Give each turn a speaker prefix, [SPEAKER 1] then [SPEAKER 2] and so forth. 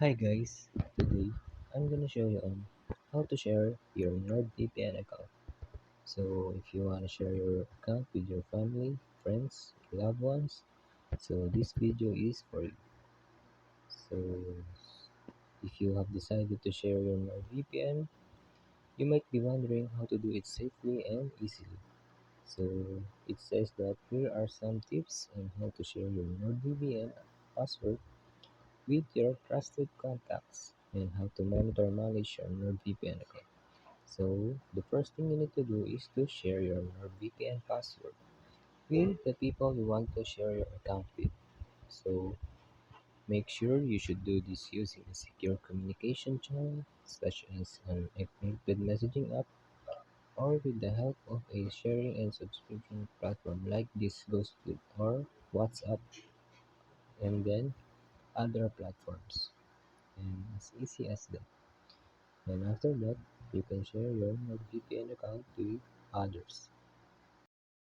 [SPEAKER 1] Hi guys, today I'm gonna show you on how to share your NordVPN account. So if you wanna share your account with your family, friends, loved ones, so this video is for you. So if you have decided to share your NordVPN, you might be wondering how to do it safely and easily. So it says that here are some tips on how to share your NordVPN password with your trusted contacts and how to monitor and manage your NordVPN account. So the first thing you need to do is to share your NordVPN password with the people you want to share your account with. So make sure you should do this using a secure communication channel such as an encrypted messaging app or with the help of a sharing and subscription platform like Disgusted or WhatsApp and then other platforms. And as easy as that. And after that, you can share your NordVPN account with others.